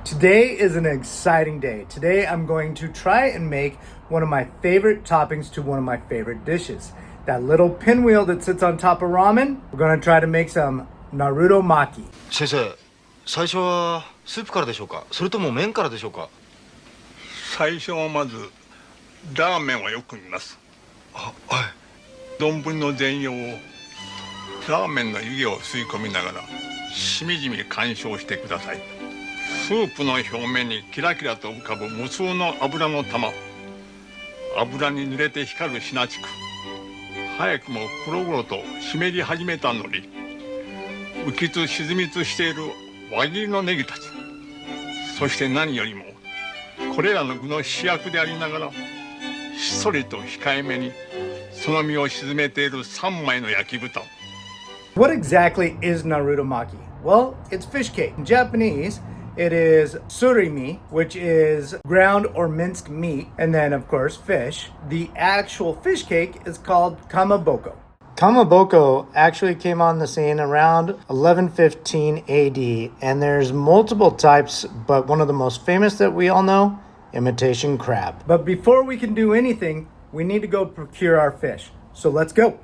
Today is an exciting day. Today I'm going to try and make one of my favorite toppings to one of my favorite dishes. That little pinwheel that sits on top of ramen, we're going to try to make some Narutomaki. 先生、最初はスープからでしょうか、それとも麺からでしょうか。最初はまずラーメンをよく見ます。はい。丼の全容をラーメンの湯気を吸い込みながらしみじみ鑑賞してください。スープの表面にキラキラと浮かぶ無数の油の玉、油に濡れて光るシナチク、早くも黒々と湿り始めた海苔、浮きつ沈みつしている輪切りのネギたち、そして何よりもこれらの具の主役でありながらひっそりと控えめにその身を沈めている3枚の焼き豚。 What exactly is Narutomaki? Well, it's fish cake. In Japanese, it is surimi, which is ground or minced meat, and then of course fish. The actual fish cake is called kamaboko. Kamaboko actually came on the scene around 1115 AD, and there's multiple types, but one of the most famous that we all know, imitation crab. But before we can do anything, we need to go procure our fish. So let's go.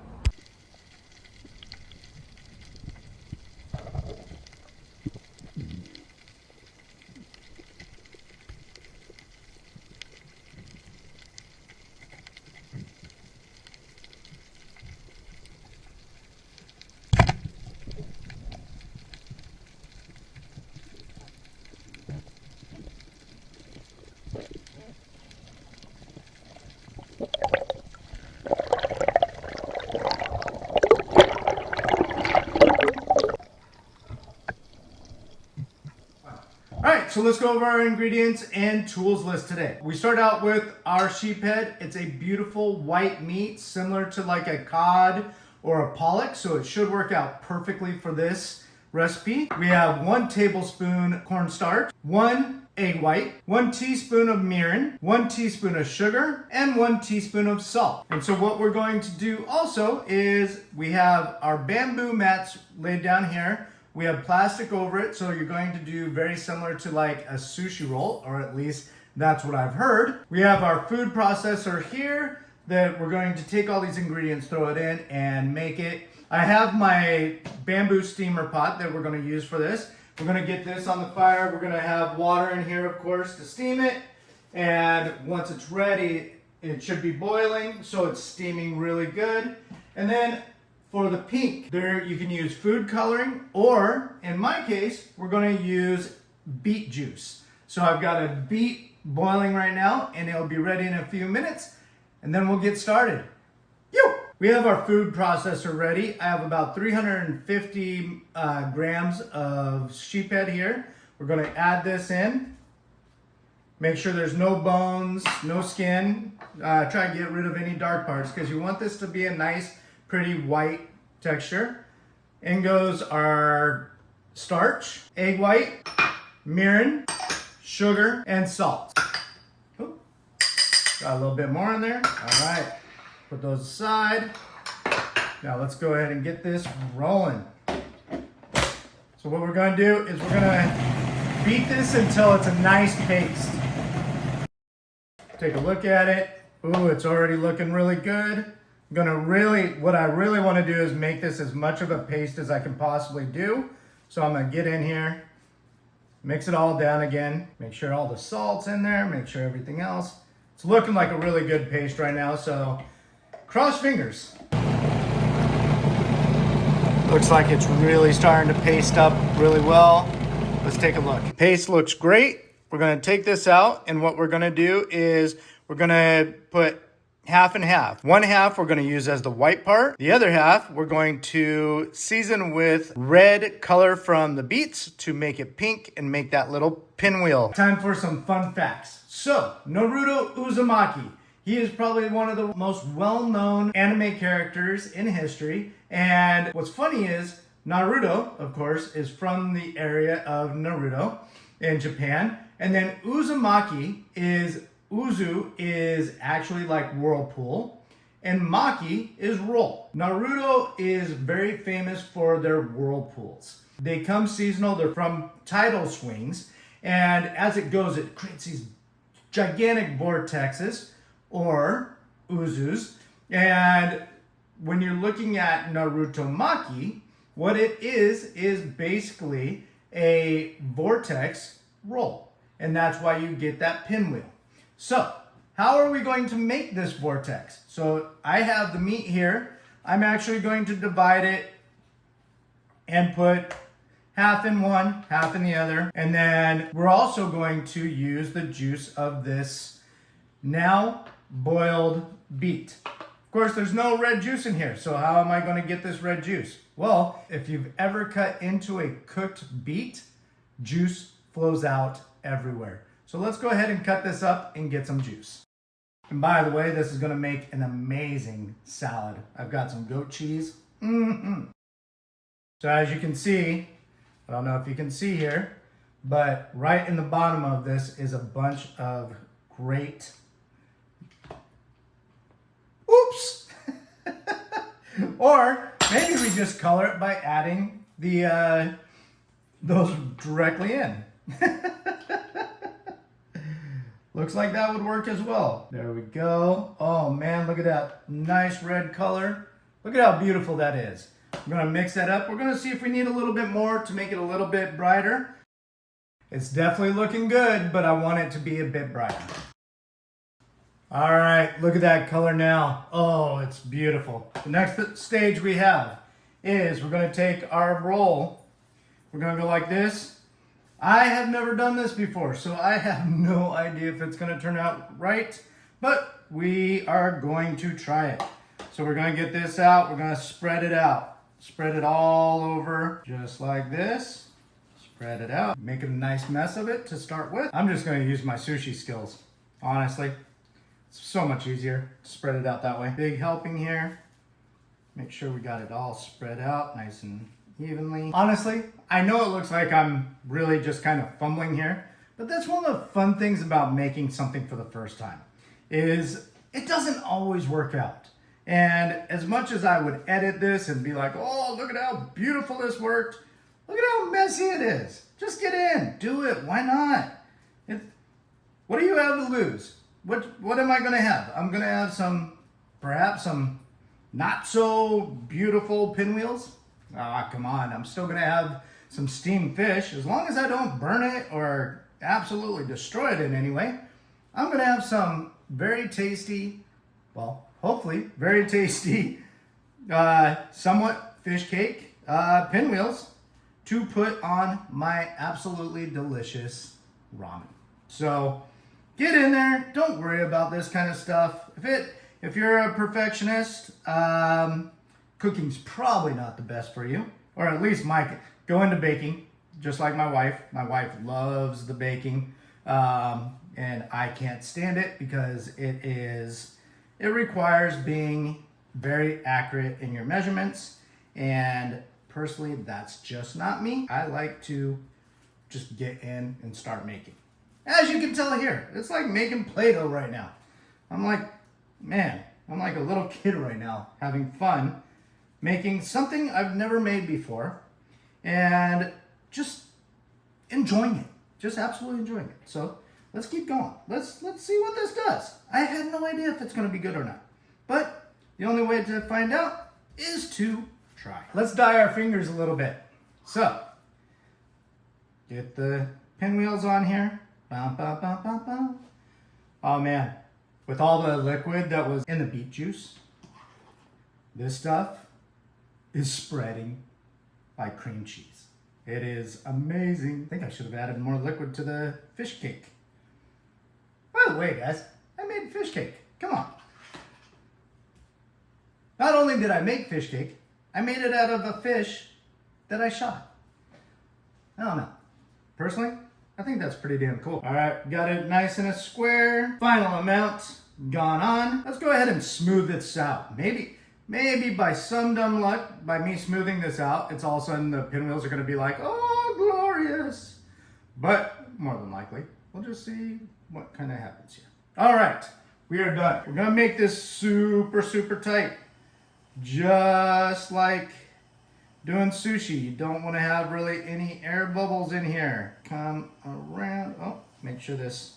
Alright, so let's go over our ingredients and tools list today. We start out with our sheephead. It's a beautiful white meat similar to like a cod or a pollock, so it should work out perfectly for this recipe. We have 1 tablespoon cornstarch, 1 egg white, 1 teaspoon of mirin, 1 teaspoon of sugar, and 1 teaspoon of salt. And so what we're going to do also is we have our bamboo mats laid down here. We have plastic over it, so you're going to do very similar to like a sushi roll, or at least that's what I've heard. We have our food processor here that we're going to take all these ingredients, throw it in, and make it. I have my bamboo steamer pot that we're going to use for this. We're going to get this on the fire. We're going to have water in here, of course, to steam it. And once it's ready, it should be boiling, so it's steaming really good. And then for the pink, there you can use food coloring, or in my case, we're going to use beet juice. So I've got a beet boiling right now, and it'll be ready in a few minutes, and then we'll get started. We have our food processor ready. I have about 350 grams of sheephead here. We're going to add this in. Make sure there's no bones, no skin. Try to get rid of any dark parts because you want this to be a nice, pretty white texture. In goes our starch, egg white, mirin, sugar, and salt. Ooh. Got a little bit more in there. All right, put those aside. Now let's go ahead and get this rolling. So what we're going to do is we're going to beat this until it's a nice paste. Take a look at it. Ooh, it's already looking really good. What I really want to do is make this as much of a paste as I can possibly do. So I'm going to get in here, mix it all down again, make sure all the salt's in there, make sure everything else. It's looking like a really good paste right now, so cross fingers. Looks like it's really starting to paste up really well. Let's take a look. Paste looks great. We're going to take this out, and what we're going to do is we're going to put half and half. One half we're going to use as the white part. The other half we're going to season with red color from the beets to make it pink and make that little pinwheel. Time for some fun facts. So, Naruto Uzumaki. He is probably one of the most well-known anime characters in history. And what's funny is Naruto, of course, is from the area of Naruto in Japan. And then Uzumaki is Uzu is actually like whirlpool, and Maki is roll. Naruto is very famous for their whirlpools. They come seasonal, they're from tidal swings, And as it goes, it creates these gigantic vortexes or uzus. And when you're looking at Narutomaki, what it is basically a vortex roll. And that's why you get that pinwheel. So, how are we going to make this vortex? So, I have the meat here. I'm actually going to divide it and put half in one, half in the other. And then we're also going to use the juice of this now boiled beet. Of course, there's no red juice in here, so how am I going to get this red juice? Well, if you've ever cut into a cooked beet, juice flows out everywhere. So let's go ahead and cut this up and get some juice. And by the way, this is going to make an amazing salad. I've got some goat cheese. So as you can see, I don't know if you can see here, but right in the bottom of this is a bunch of great... Oops! Or maybe we just color it by adding the those directly in. Looks like that would work as well. There we go. Oh man, look at that nice red color. Look at how beautiful that is. I'm gonna mix that up. We're gonna see if we need a little bit more to make it a little bit brighter. It's definitely looking good, but I want it to be a bit brighter. All right, look at that color now. Oh, it's beautiful. The next stage we have is we're gonna take our roll. We're gonna go like this. I have never done this before, so I have no idea if it's gonna turn out right, but we are going to try it. So we're gonna get this out, we're gonna spread it out. Spread it all over, just like this. Spread it out. Make a nice mess of it to start with. I'm just gonna use my sushi skills, honestly. It's so much easier to spread it out that way. Big helping here. Make sure we got it all spread out nice and evenly. Honestly, I know it looks like I'm really just kind of fumbling here, but that's one of the fun things about making something for the first time, is it doesn't always work out. And as much as I would edit this and be like, oh, look at how beautiful this worked, look at how messy it is. Just get in, do it, why not? What do you have to lose? What am I gonna have? I'm gonna have perhaps some not so beautiful pinwheels. Ah, come on, I'm still gonna have some steamed fish. As long as I don't burn it or absolutely destroy it in any way, I'm gonna have some very tasty, well, hopefully very tasty, somewhat fish cake, pinwheels to put on my absolutely delicious ramen. So get in there, don't worry about this kind of stuff. If you're a perfectionist, cooking's probably not the best for you, or at least go into baking, just like my wife. My wife loves the baking, and I can't stand it because it requires being very accurate in your measurements, and personally, that's just not me. I like to just get in and start making. As you can tell here, it's like making Play-Doh right now. I'm like a little kid right now, having fun, making something I've never made before, and just enjoying it. Just absolutely enjoying it. So let's keep going. Let's see what this does. I had no idea if it's gonna be good or not. But the only way to find out is to try. Let's dye our fingers a little bit. So, get the pinwheels on here. Bum, bum, bum, bum, bum. Oh man, with all the liquid that was in the beet juice, this stuff is spreading like cream cheese. It is amazing. I think I should have added more liquid to the fish cake. By the way, guys, I made fish cake. Come on. Not only did I make fish cake, I made it out of a fish that I shot. I don't know. Personally, I think that's pretty damn cool. All right, got it nice in a square. Final amount gone on. Let's go ahead and smooth this out. Maybe by some dumb luck, by me smoothing this out, it's all of a sudden the pinwheels are gonna be like, oh, glorious. But more than likely, we'll just see what kind of happens here. All right, we are done. We're gonna make this super, super tight. Just like doing sushi, you don't want to have really any air bubbles in here. Come around. Oh, make sure this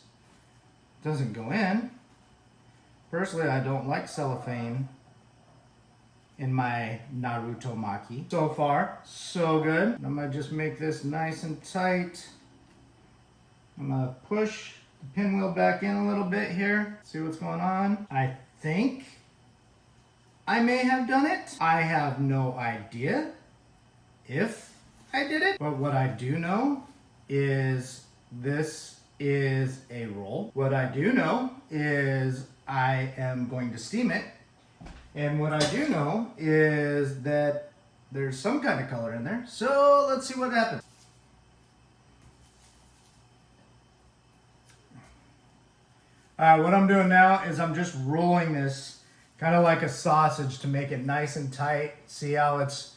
doesn't go in. Personally, I don't like cellophane in my Narutomaki. So far, so good. I'm gonna just make this nice and tight. I'm gonna push the pinwheel back in a little bit here. See what's going on. I think I may have done it. I have no idea if I did it. But what I do know is this is a roll. What I do know is I am going to steam it. And what I do know is that there's some kind of color in there. So let's see what happens. All right, what I'm doing now is I'm just rolling this kind of like a sausage to make it nice and tight. See how it's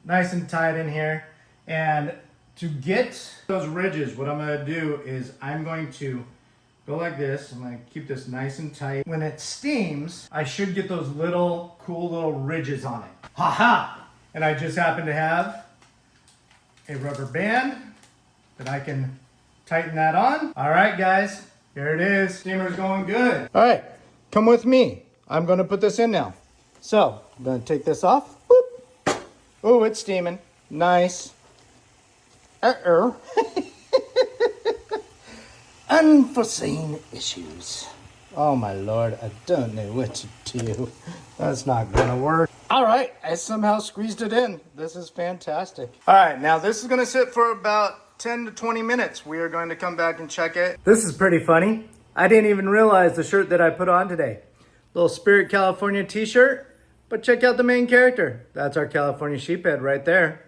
nice and tight in here. And to get those ridges, what I'm gonna do is I'm going to go like this. I'm gonna keep this nice and tight. When it steams, I should get those little cool little ridges on it. Ha! And I just happen to have a rubber band that I can tighten that on. All right, guys, here it is. Steamer's going good. All right, come with me. I'm gonna put this in now. So I'm gonna take this off. Boop. Oh, it's steaming. Nice. Unforeseen issues. Oh my Lord, I don't know what to do. That's not gonna work. All right, I somehow squeezed it in. This is fantastic. All right, now this is gonna sit for about 10 to 20 minutes. We are going to come back and check it. This is pretty funny. I didn't even realize the shirt that I put on today. Little Spirit California t-shirt, but check out the main character. That's our California sheephead right there.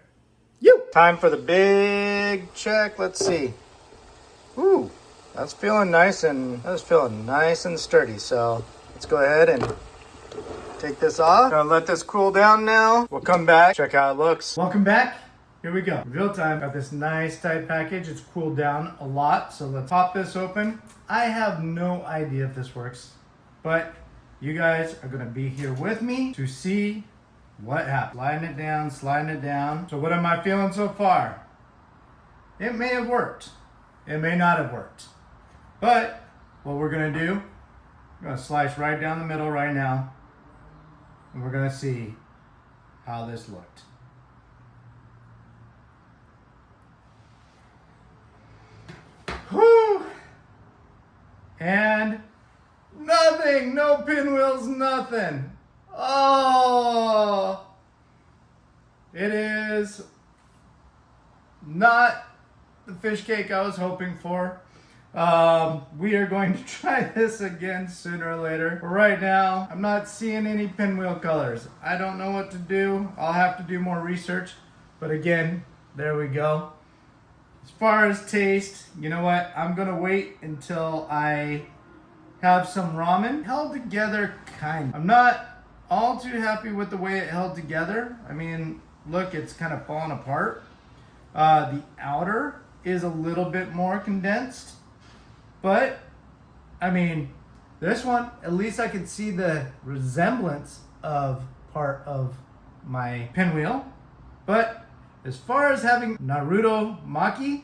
You. Time for the big check. Let's see. Ooh. That's feeling nice and sturdy. So let's go ahead and take this off. Gonna let this cool down now. We'll come back, check how it looks. Welcome back. Here we go. Reveal time. Got this nice tight package. It's cooled down a lot. So let's pop this open. I have no idea if this works, but you guys are gonna be here with me to see what happens. Sliding it down. So what am I feeling so far? It may have worked. It may not have worked. But what we're gonna do, we're gonna slice right down the middle right now, and we're gonna see how this looked. Whew! And nothing, no pinwheels, nothing. Oh, it is not the fish cake I was hoping for. We are going to try this again sooner or later. But right now, I'm not seeing any pinwheel colors. I don't know what to do. I'll have to do more research. But again, there we go. As far as taste, you know what? I'm gonna wait until I have some ramen. Held together, kind of. I'm not all too happy with the way it held together. I mean, look, it's kind of falling apart. The outer is a little bit more condensed. But, I mean, this one, at least I can see the resemblance of part of my pinwheel. But as far as having Narutomaki,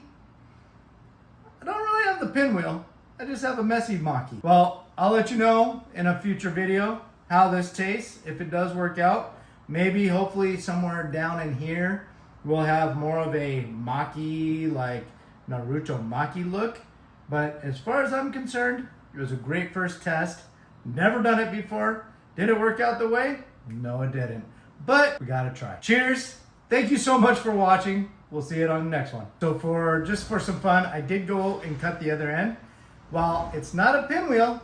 I don't really have the pinwheel. I just have a messy maki. Well, I'll let you know in a future video how this tastes, if it does work out. Maybe, hopefully, somewhere down in here, we'll have more of a maki, like Narutomaki look. But as far as I'm concerned, it was a great first test. Never done it before. Did it work out the way? No, it didn't. But we gotta try. Cheers. Thank you so much for watching. We'll see it on the next one. So just for some fun, I did go and cut the other end. While it's not a pinwheel,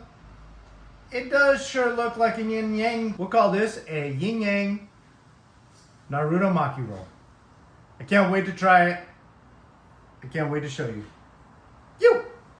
it does sure look like a yin-yang. We'll call this a yin-yang Narutomaki roll. I can't wait to try it. I can't wait to show you. You!